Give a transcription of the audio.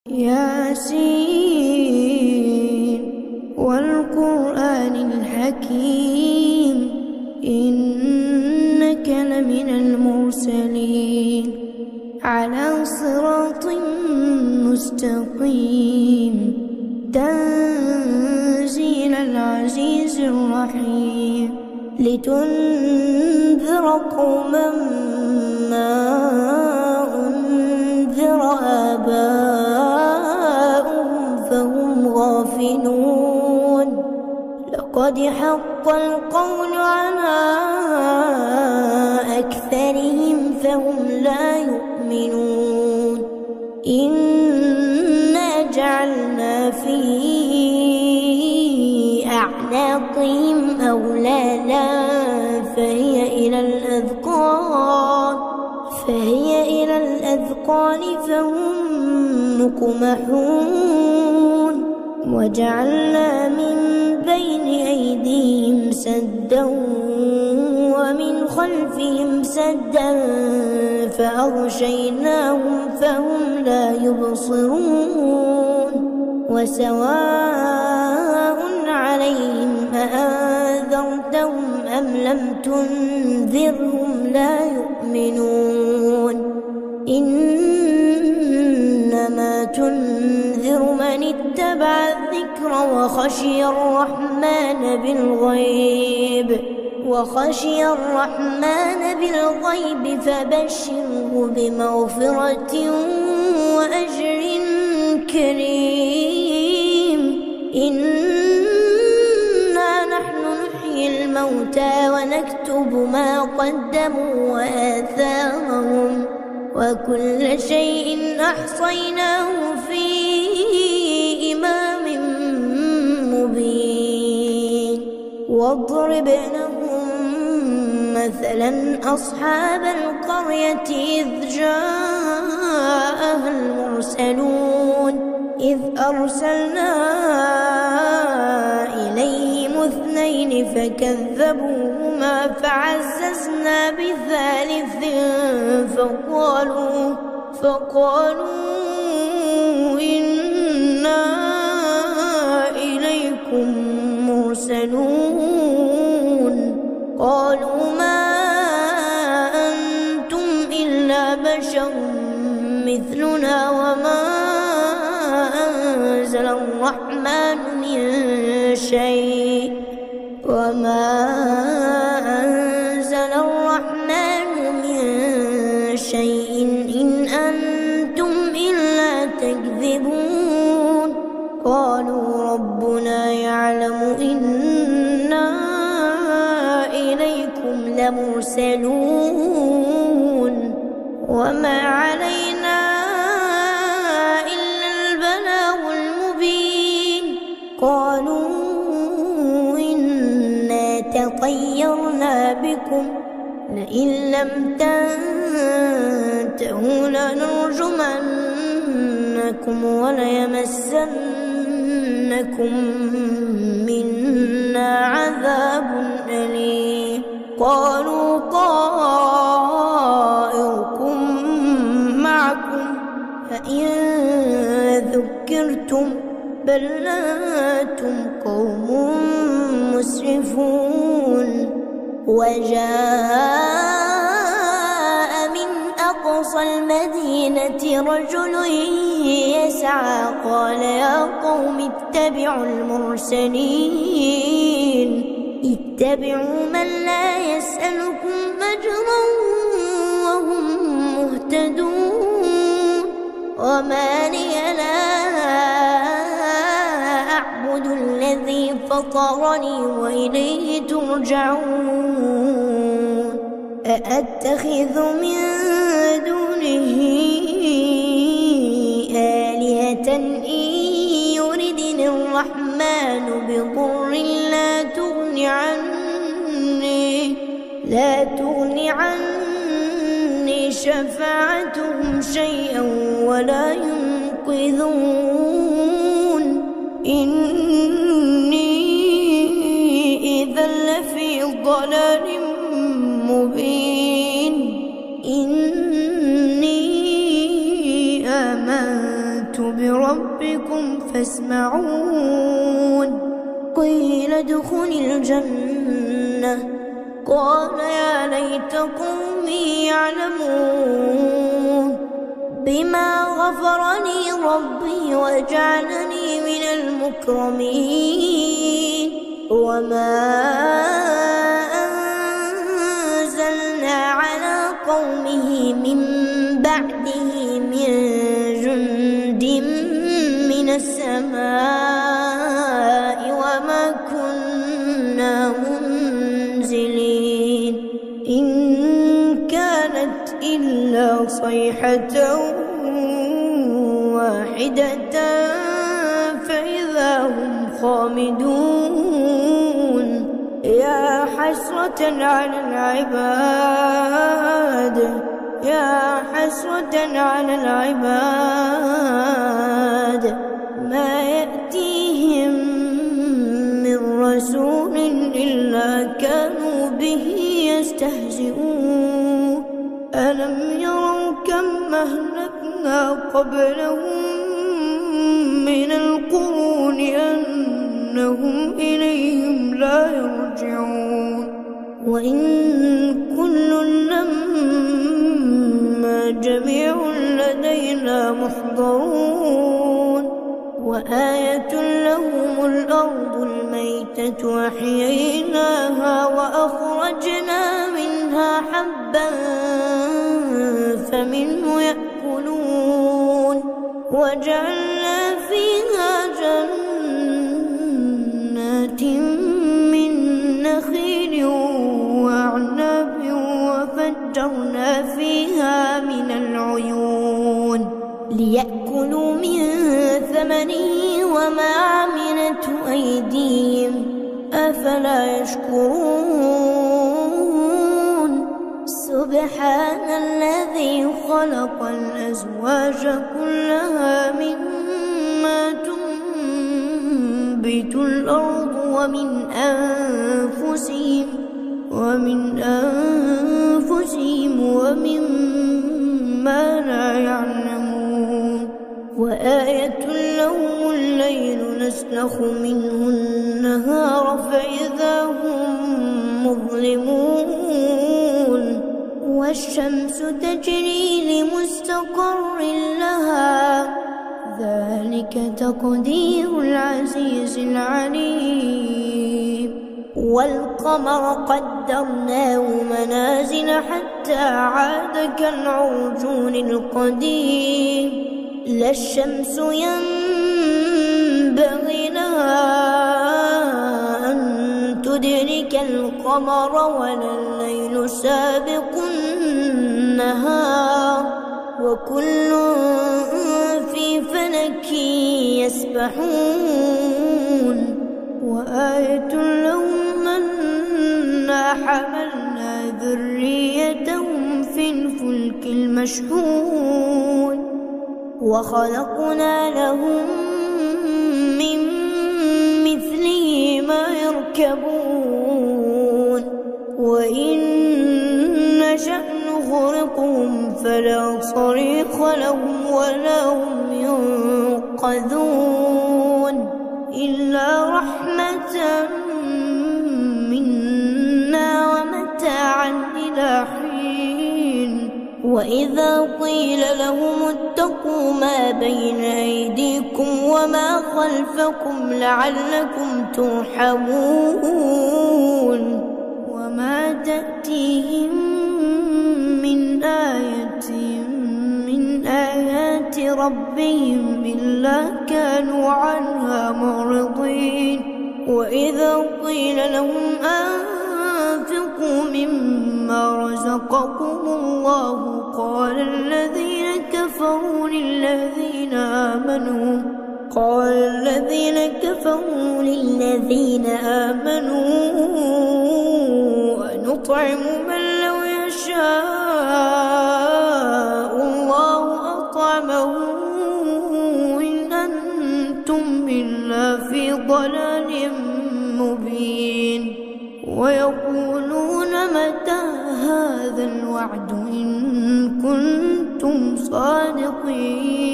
ياسين والقرآن الحكيم إنك لمن المرسلين على صراط مستقيم تنزيل العزيز الرحيم لتنذر قوما ما أنذر آباؤهم فهم غافلون لقد حق القول على أكثرهم فهم لا يؤمنون إنا جعلنا في أعناقهم أغلالا فهي إلى الأذقان فهم مقمحون وجعلنا من بين أيديهم سدا ومن خلفهم سدا فأغشيناهم فهم لا يبصرون وسواء عليهم أأنذرتهم أم لم تنذرهم لا يؤمنون إنما تنذر من اتبع الذكر وخشي الرحمن بالغيب فبشره بمغفرة وأجر كريم إنا نحن نحيي الموتى ونكتب ما قدموا وآثارهم وكل شيء أحصيناه في إمام مبين واضرب لهم مثلا أصحاب القرية إذ جاءها المرسلون إذ أرسلنا إليهم 2 فكذبوهما فعززنا بثالث فقالوا إنا إليكم مرسلون قالوا ما أنتم إلا بشر مثلنا وما أنزل الرحمن من شيء إن أنتم إلا تكذبون قالوا ربنا يعلم إنا إليكم لمرسلون وما علينا إلا البلاغ المبين قالوا إنا تطيرنا بكم لئن لم تنتهوا لنرجمنكم وليمسنكم منا عذاب أليم قالوا طائركم معكم فإن ذكرتم بل أنتم قوم مسرفون وجاء من أقصى المدينة رجل يسعى قال يا قوم اتبعوا المرسلين اتبعوا من لا يسألكم أجرا وهم مهتدون وما لي لا أعبد الذي فطرني وإليه ترجعون أأتخذ من دونه آلهة إن يردني الرحمن بضر لا تغن عني شفاعتهم شيئا ولا ينقذون إني إذا لفي ضلال مبين إني آمنت بربي ربكم فاسمعون. قيل ادخل الجنة قال يا ليت قومي يعلمون بما غفرني ربي وجعلني من المكرمين. وما أنزلنا على قومه من بعده من جند من السماء وما كنا منزلين إن كانت إلا صيحة واحدة فإذا هم خامدون. يا حسرة على العباد يا حسرة على العباد ما يأتيهم من رسول إلا كانوا به يستهزئون. ألم يروا كم أهلكنا قبلهم من القرون أنهم إليهم لا يرجعون. وإن كل لما جميع لدينا محضرون. وآية لهم الأرض الميتة أحييناها وأخرجنا منها حبا فمنه يأكلون وجعلنا فيها جنات من نخيل وأعناب وفجرنا فيها من العيون ليأكلوا من ثمنه وما عملته أيديهم أفلا يشكرون. سبحان الذي خلق الأزواج كلها مما تنبت الأرض ومن أنفسهم ومما لا يعلمون. وآية لهم الليل نسلخ منه النهار فإذا هم مظلمون. والشمس تجري لمستقر لها ذلك تقدير العزيز العليم. والقمر قدرناه منازل حتى عاد كالعرجون القديم. لا الشمس ينبغي لها أن تدرك القمر ولا الليل سابق النهار وكل في فلك يسبحون. وآية لهم أنا حملنا ذريتهم في الفلك المشحون وخلقنا لهم من مثله ما يركبون. وإن نشأ نغرقهم فلا صريخ لهم ولا هم ينقذون إلا رحمة منا ومتاعا إلى حين. وإذا قيل لهم اتقوا ما بين أيديكم وما خلفكم لعلكم ترحمون. وما تأتيهم من آية من آيات ربهم إلا كانوا عنها معرضين. وإذا قيل لهم أنفقوا مما رزقكم الله قال الذين كفروا للذين آمنوا أنطعم من لو يشاء الله أطعمه إن أنتم إلا في ضلال مبين. ويقولون متى هذا الوعد إن كنتم صادقين.